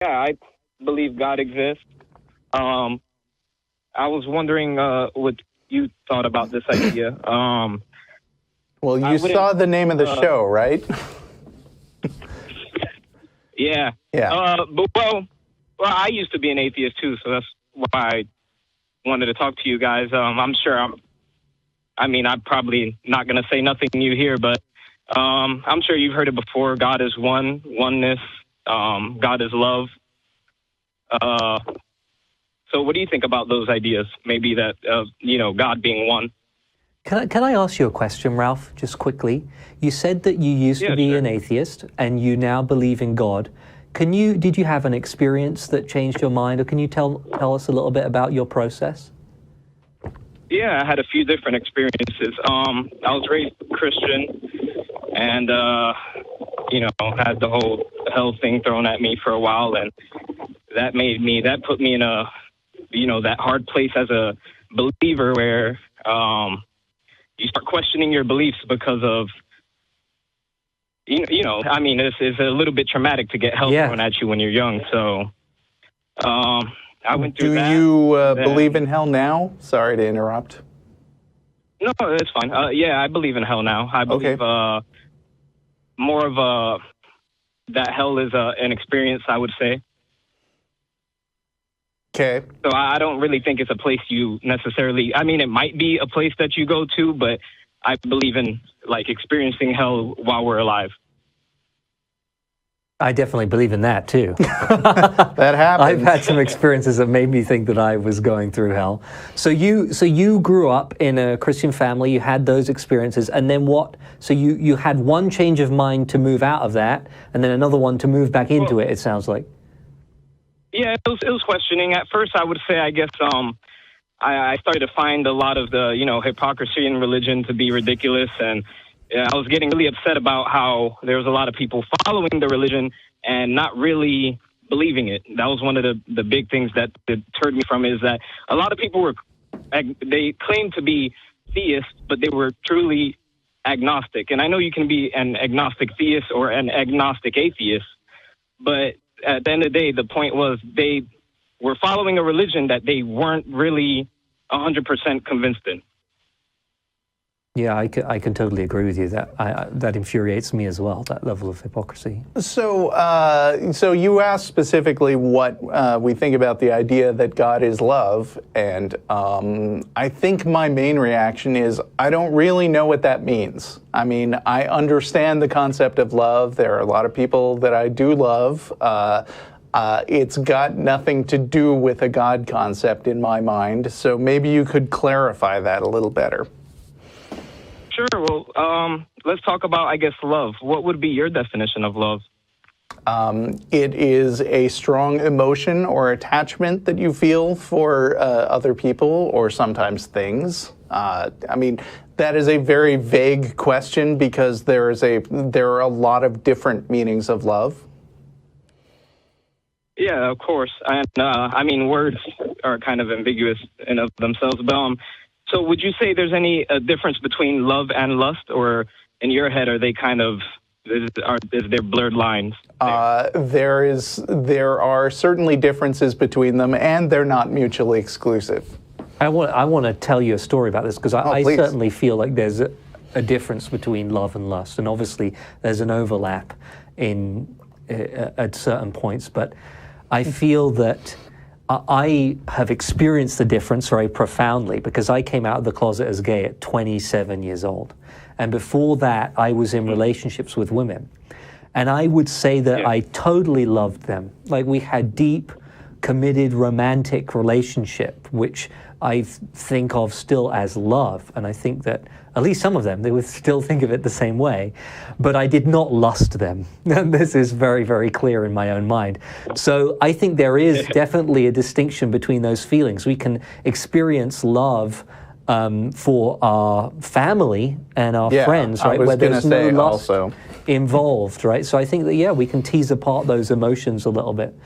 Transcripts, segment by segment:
I believe God exists. I was wondering what you thought about this idea. Well, you saw the name of the show, right? Yeah. Yeah. Well, I used to be an atheist too, so that's why I wanted to talk to you guys. I'm sure I'm probably not going to say nothing new here, but I'm sure you've heard it before. God is one, oneness. God is love. So what do you think about those ideas? Maybe that, God being one. Can I ask you a question, Ralph, just quickly? You said that you used to be an atheist and you now believe in God. Did you have an experience that changed your mind, or can you tell us a little bit about your process? Yeah, I had a few different experiences. I was raised Christian and, had the whole hell thing thrown at me for a while. And that put me in that hard place as a believer where you start questioning your beliefs because of, it's a little bit traumatic to get hell thrown at you when you're young. So I went through that. Do you believe in hell now? Sorry to interrupt. No, it's fine. I believe in hell now. I believe more of that hell is an experience, I would say. Okay. So I don't really think it's a place you necessarily, it might be a place that you go to, but I believe in experiencing hell while we're alive. I definitely believe in that too. That happens. I've had some experiences that made me think that I was going through hell. So you grew up in a Christian family, you had those experiences, and then what? So you had one change of mind to move out of that, and then another one to move back into it sounds like. Yeah, it was questioning. At first, I would say, I guess, I started to find a lot of the, hypocrisy in religion to be ridiculous. And I was getting really upset about how there was a lot of people following the religion and not really believing it. That was one of the big things that deterred me from it, is that a lot of people they claimed to be theists, but they were truly agnostic. And I know you can be an agnostic theist or an agnostic atheist, but at the end of the day, the point was they were following a religion that they weren't really 100% convinced in. Yeah, I can totally agree with you. That infuriates me as well, that level of hypocrisy. So you asked specifically what we think about the idea that God is love, and I think my main reaction is I don't really know what that means. I understand the concept of love. There are a lot of people that I do love. It's got nothing to do with a God concept in my mind, so maybe you could clarify that a little better. Sure. Well, let's talk about, I guess, love. What would be your definition of love? It is a strong emotion or attachment that you feel for other people or sometimes things. That is a very vague question because there are a lot of different meanings of love. Yeah, of course. And words are kind of ambiguous in of themselves. But so would you say there's any difference between love and lust, or in your head are they kind of, is there blurred lines? There are certainly differences between them, and they're not mutually exclusive. I want to tell you a story about this because I certainly feel like there's a difference between love and lust, and obviously there's an overlap at certain points, but I feel that I have experienced the difference very profoundly because I came out of the closet as gay at 27 years old. And before that, I was in relationships with women. And I would say that I totally loved them. Like, we had deep, committed, romantic relationship, which I think of still as love. And I think that at least some of them, they would still think of it the same way. But I did not lust them. This is very, very clear in my own mind. So I think there is definitely a distinction between those feelings. We can experience love for our family and our friends, right? Where there's no lust involved, right? So I think that, we can tease apart those emotions a little bit.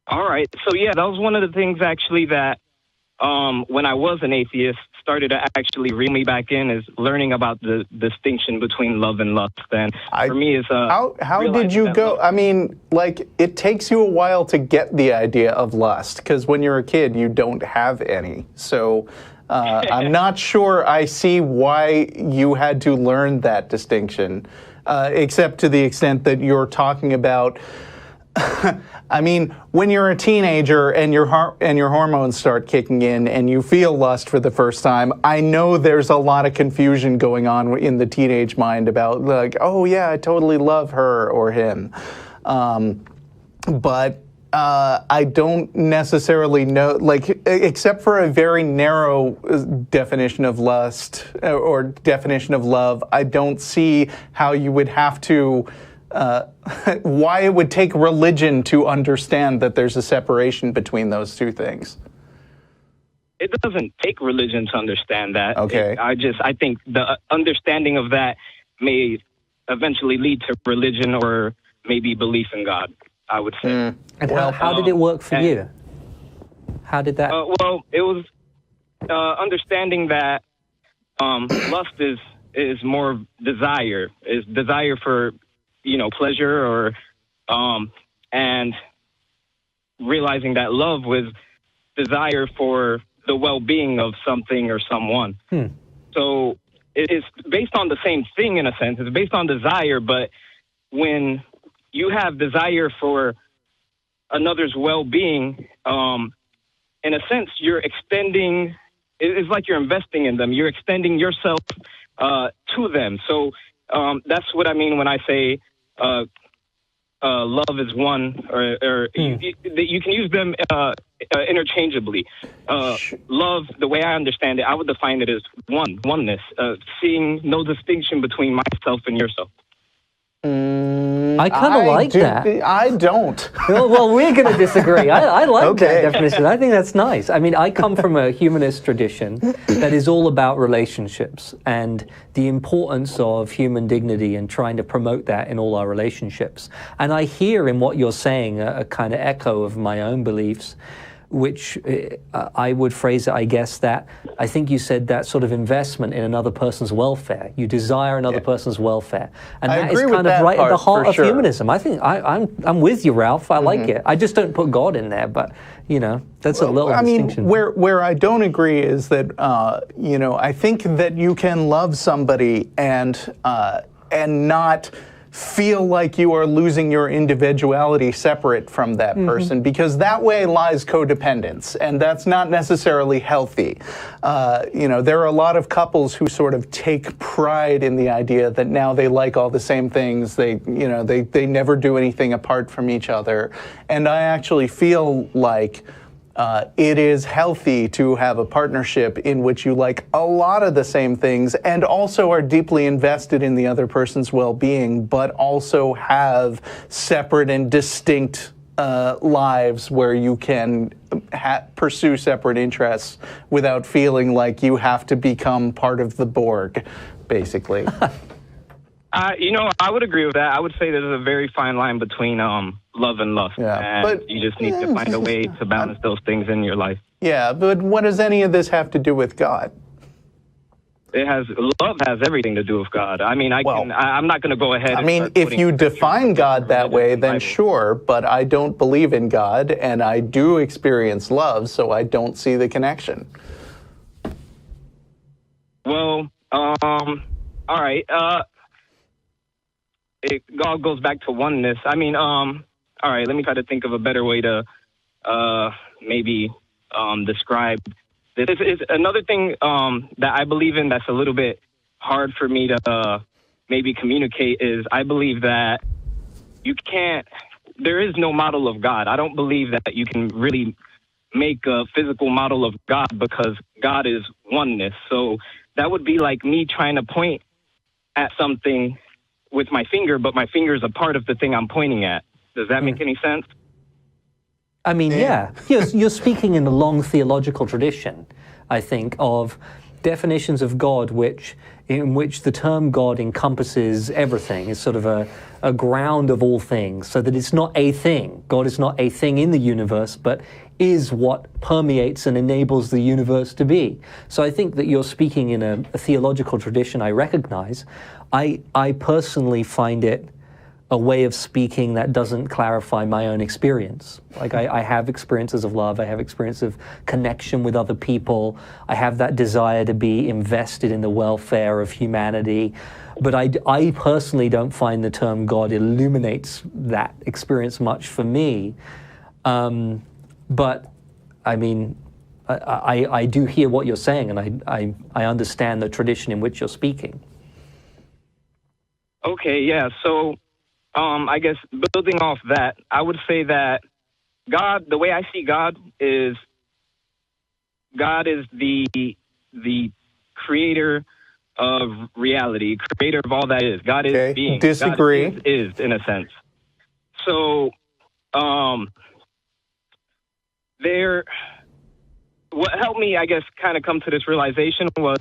All right. So, that was one of the things, actually, that when I was an atheist, started to actually reel me back in is learning about the distinction between love and lust. And for me, it's how did you go? I mean, like, it takes you a while to get the idea of lust, because when you're a kid, you don't have any. So I'm not sure I see why you had to learn that distinction, except to the extent that you're talking about. I mean, when you're a teenager and your hormones start kicking in and you feel lust for the first time, I know there's a lot of confusion going on in the teenage mind about, like, oh yeah, I totally love her or him. But I don't necessarily know, like, except for a very narrow definition of lust or definition of love, I don't see how you would have to why it would take religion to understand that there's a separation between those two things. It doesn't take religion to understand that. Okay. I think the understanding of that may eventually lead to religion or maybe belief in God, I would say. And how did it work for you? How did that? Well, it was understanding that lust is more desire for, pleasure, or and realizing that love was desire for the well-being of something or someone. So it is based on the same thing in a sense. It's based on desire, but when you have desire for another's well-being, in a sense, you're extending. It's like you're investing in them. You're extending yourself to them. So that's what I mean when I say love is one, or you can use them interchangeably. Love, the way I understand it, I would define it as oneness, seeing no distinction between myself and yourself. I kind of like that. I don't. Well, we're going to disagree. I like that definition. I think that's nice. I mean, I come from a humanist tradition that is all about relationships and the importance of human dignity and trying to promote that in all our relationships. And I hear in what you're saying a kind of echo of my own beliefs, which I would phrase it, I guess, that I think you said that sort of investment in another person's welfare. You desire another person's welfare. And that is kind of right at the heart of humanism. I think I'm with you, Ralph. I like it. I just don't put God in there, but, that's a little distinction. I mean, where I don't agree is that, I think that you can love somebody and not feel like you are losing your individuality separate from that person, because that way lies codependence, and that's not necessarily healthy. There are a lot of couples who sort of take pride in the idea that now they like all the same things. They never do anything apart from each other, and I actually feel like it is healthy to have a partnership in which you like a lot of the same things and also are deeply invested in the other person's well-being, but also have separate and distinct lives where you can pursue separate interests without feeling like you have to become part of the Borg, basically. I would agree with that. I would say there's a very fine line between love and lust, and you just need to find a way to balance those things in your life. Yeah, but what does any of this have to do with God? Love has everything to do with God. I mean, I'm not going to go ahead. I mean, if you define God that way, then sure, but I don't believe in God, and I do experience love, so I don't see the connection. Well, all right. It all goes back to oneness. I mean, all right, let me try to think of a better way to maybe describe this. Is another thing that I believe in that's a little bit hard for me to maybe communicate is I believe that there is no model of God. I don't believe that you can really make a physical model of God because God is oneness. So that would be like me trying to point at something with my finger, but my finger is a part of the thing I'm pointing at. Does that make any sense? I mean, yeah. You're speaking in a long theological tradition, I think, of definitions of God in which the term God encompasses everything. It's sort of a ground of all things, so that it's not a thing. God is not a thing in the universe, but is what permeates and enables the universe to be. So I think that you're speaking in a theological tradition I recognize. I personally find it a way of speaking that doesn't clarify my own experience. Like I have experiences of love, I have experience of connection with other people, I have that desire to be invested in the welfare of humanity, but I personally don't find the term God illuminates that experience much for me. But I mean, I do hear what you're saying, and I understand the tradition in which you're speaking. Okay, yeah, so I guess building off that, I would say that God, the way I see God is the creator of reality, creator of all that is. God is being. Disagree. God is in a sense. So, what helped me, I guess, kind of come to this realization was,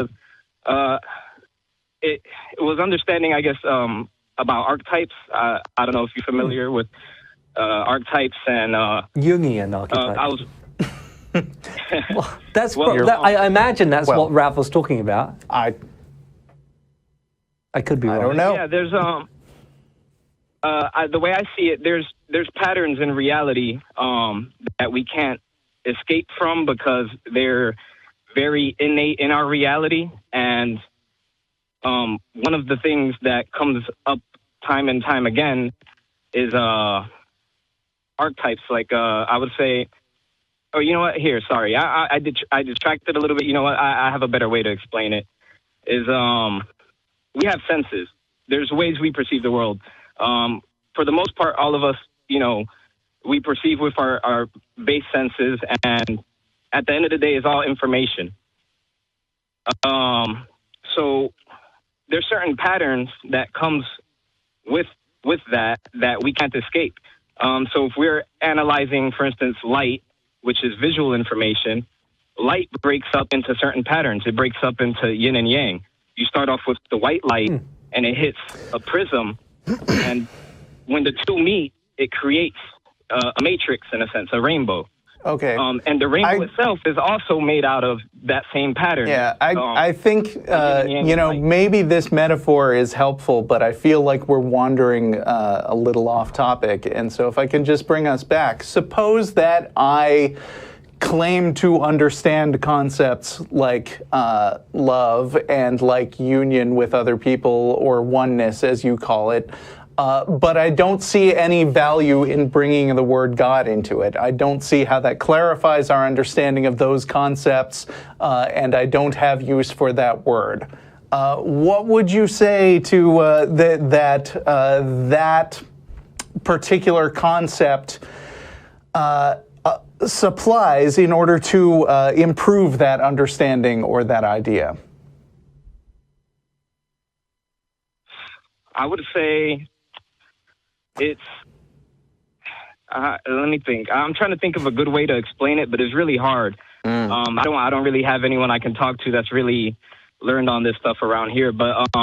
it was understanding, I guess, about archetypes. I don't know if you're familiar with archetypes and Jungian archetypes. I was. Well, I imagine that's what Ralph was talking about. I could be wrong. I don't know. Yeah, there's the way I see it, there's patterns in reality that we can't escape from because they're very innate in our reality, and one of the things that comes up time and time again is archetypes. Like I would say, oh, you know what? Here, sorry, I distracted a little bit. You know what? I have a better way to explain it. Is we have senses. There's ways we perceive the world. For the most part, all of us, we perceive with our base senses, and at the end of the day, it's all information. So there's certain patterns that comes with that we can't escape. So if we're analyzing, for instance, light, which is visual information, light breaks up into certain patterns. It breaks up into yin and yang. You start off with the white light, and it hits a prism, and when the two meet, it creates a matrix, in a sense, a rainbow. Okay. And the rainbow itself is also made out of that same pattern. Yeah, I think, maybe this metaphor is helpful, but I feel like we're wandering a little off topic. And so if I can just bring us back, suppose that I claim to understand concepts like love and like union with other people, or oneness, as you call it, but I don't see any value in bringing the word God into it. I don't see how that clarifies our understanding of those concepts, and I don't have use for that word. What would you say to that particular concept supplies in order to improve that understanding or that idea? I would say it's, let me think. I'm trying to think of a good way to explain it, but it's really hard. I don't really have anyone I can talk to that's really learned on this stuff around here. But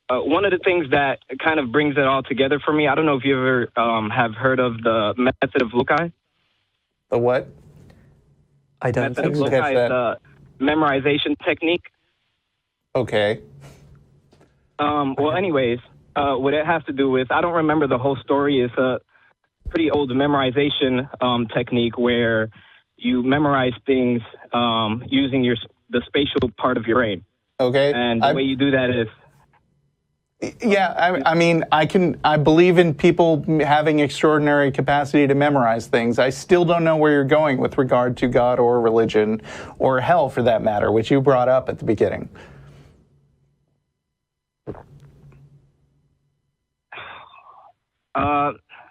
one of the things that kind of brings it all together for me, I don't know if you ever have heard of the method of loci. The what? I don't method think of loci is the memorization technique. Okay. Well, anyways, what it has to do with, I don't remember the whole story. It's a pretty old memorization technique where you memorize things using the spatial part of your brain. Okay. And the way you do that is... Yeah, I mean, I believe in people having extraordinary capacity to memorize things. I still don't know where you're going with regard to God or religion, or hell for that matter, which you brought up at the beginning.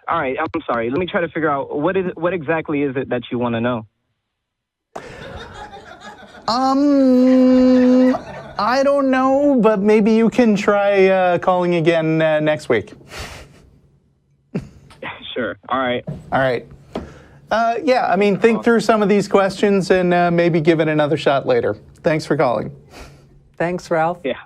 All right, I'm sorry. Let me try to figure out what exactly is it that you want to know? I don't know, but maybe you can try calling again next week. Sure. All right. All right. Yeah, I mean, think through some of these questions and maybe give it another shot later. Thanks for calling. Thanks, Ralph. Yeah.